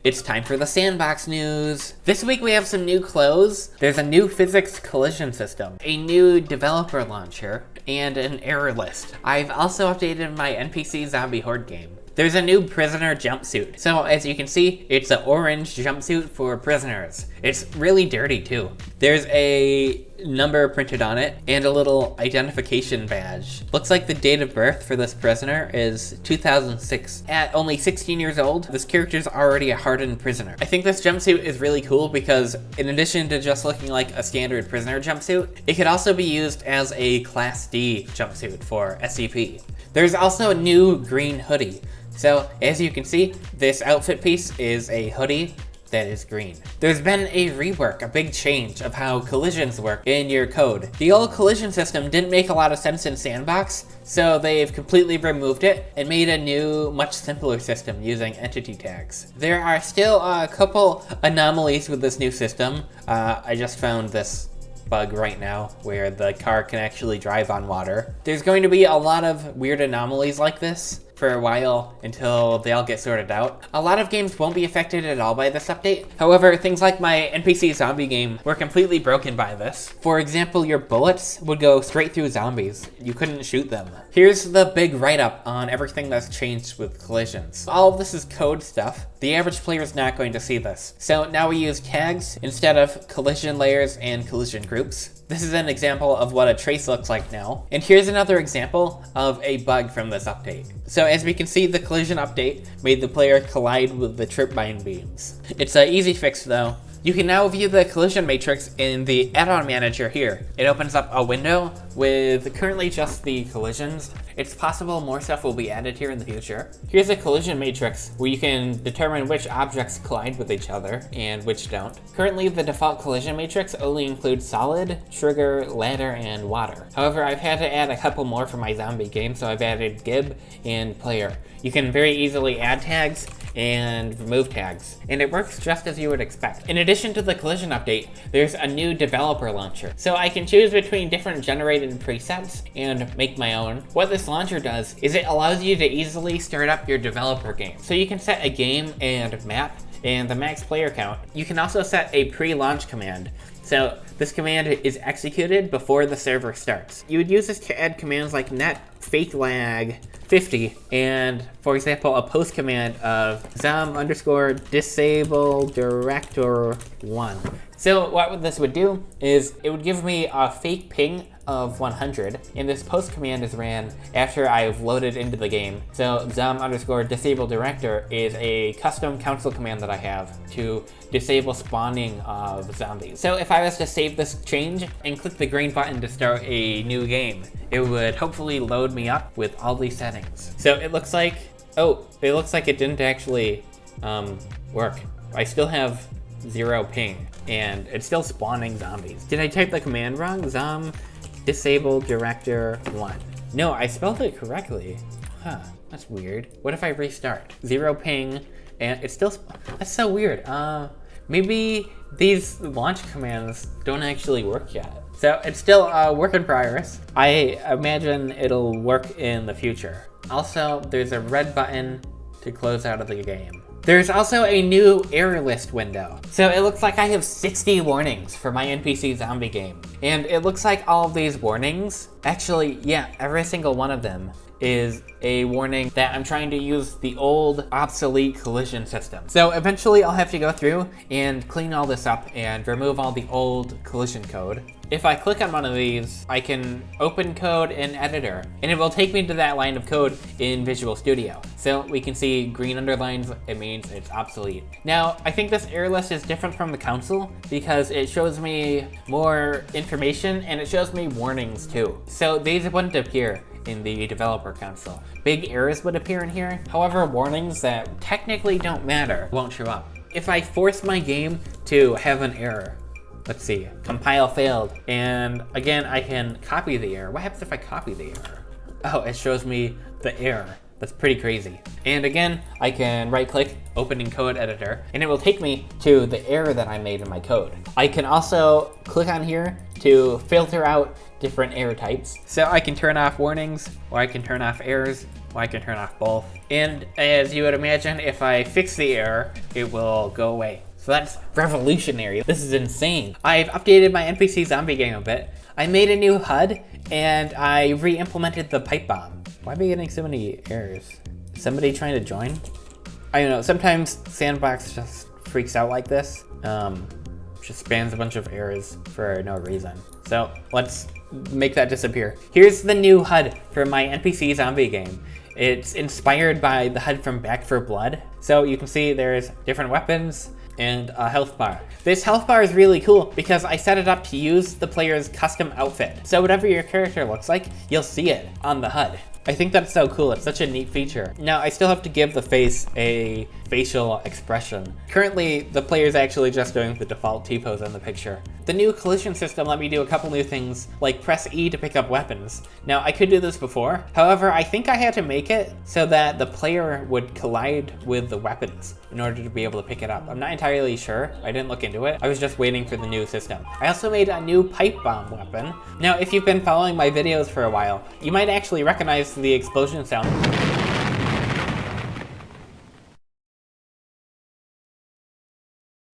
It's time for the sandbox news. This week we have some new clothes. There's a new physics collision system, a new developer launcher, and an error list. I've also updated my NPC Zombie Horde game. There's a new Prisoner Jumpsuit. So as you can see, it's an orange jumpsuit for prisoners. It's really dirty too. There's a number printed on it and a little identification badge. Looks like the date of birth for this prisoner is 2006. At only 16 years old, this character's already a hardened prisoner. I think this jumpsuit is really cool because in addition to just looking like a standard prisoner jumpsuit, it could also be used as a Class D jumpsuit for SCP. There's also a new Green Hoodie. So as you can see, this outfit piece is a hoodie that is green. There's been a rework, a big change of how collisions work in your code. The old collision system didn't make a lot of sense in Sandbox, so they've completely removed it and made a new, much simpler system using entity tags. There are still a couple anomalies with this new system. I just found this bug right now where the car can actually drive on water. There's going to be a lot of weird anomalies like this for a while until they all get sorted out. A lot of games won't be affected at all by this update. However, things like my NPC zombie game were completely broken by this. For example, your bullets would go straight through zombies. You couldn't shoot them. Here's the big write-up on everything that's changed with collisions. All of this is code stuff. The average player is not going to see this. So now we use tags instead of collision layers and collision groups. This is an example of what a trace looks like now. And here's another example of a bug from this update. So as we can see, the collision update made the player collide with the trip mine beams. It's an easy fix though. You can now view the collision matrix in the add-on manager here. It opens up a window with currently just the collisions. It's possible more stuff will be added here in the future. Here's a collision matrix where you can determine which objects collide with each other and which don't. Currently, the default collision matrix only includes solid, trigger, ladder, and water. However, I've had to add a couple more for my zombie game, so I've added Gib and player. You can very easily add tags and remove tags, and it works just as you would expect. In addition to the collision update, there's a new developer launcher. So I can choose between different generated presets and make my own. What this launcher does is it allows you to easily start up your developer game. So you can set a game and map and the max player count. You can also set a pre-launch command. So this command is executed before the server starts. You would use this to add commands like net fake lag 50 and, for example, a post command of disable director 1. So what this would do is it would give me a fake ping of 100, and this post command is ran after I've loaded into the game. So disable director is a custom console command that I have to disable spawning of zombies. So if I was to save this change and click the green button to start a new game, it would hopefully load me up with all these settings. So it looks like, it didn't actually work. I still have 0 ping and it's still spawning zombies. Did I type the command wrong? Disable director 1. No, I spelled it correctly. Huh, that's weird. What if I restart? 0 ping, and it's still, that's so weird. Maybe these launch commands don't actually work yet. So it's still a work in progress. I imagine it'll work in the future. Also, there's a red button to close out of the game. There's also a new error list window. So it looks like I have 60 warnings for my NPC zombie game. And it looks like all of these warnings, actually, yeah, every single one of them is a warning that I'm trying to use the old obsolete collision system. So eventually I'll have to go through and clean all this up and remove all the old collision code. If I click on one of these, I can open code in editor and it will take me to that line of code in Visual Studio. So we can see green underlines, it means it's obsolete. Now, I think this error list is different from the console because it shows me more information and it shows me warnings too. So these wouldn't appear in the developer console. Big errors would appear in here. However, warnings that technically don't matter won't show up. If I force my game to have an error, let's see, compile failed, and again, I can copy the error. What happens if I copy the error? Oh, it shows me the error. That's pretty crazy. And again, I can right click, open in code editor, and it will take me to the error that I made in my code. I can also click on here to filter out different error types. So I can turn off warnings, or I can turn off errors, Well, I can turn off both. And as you would imagine, if I fix the error, it will go away. So that's revolutionary. This is insane. I've updated my NPC zombie game a bit. I made a new HUD and I re-implemented the pipe bomb. Why am I getting so many errors? Somebody trying to join? I don't know, sometimes S&box just freaks out like this. Just spams a bunch of errors for no reason. So let's make that disappear. Here's the new HUD for my NPC zombie game. It's inspired by the HUD from Back 4 Blood. So you can see there's different weapons and a health bar. This health bar is really cool because I set it up to use the player's custom outfit. So whatever your character looks like, you'll see it on the HUD. I think that's so cool. It's such a neat feature. Now, I still have to give the face a facial expression. Currently, the player's actually just doing the default T-pose in the picture. The new collision system let me do a couple new things, like press E to pick up weapons. Now, I could do this before. However, I think I had to make it so that the player would collide with the weapons in order to be able to pick it up. I'm not entirely sure. I didn't look into it. I was just waiting for the new system. I also made a new pipe bomb weapon. Now, if you've been following my videos for a while, you might actually recognize the explosion sound.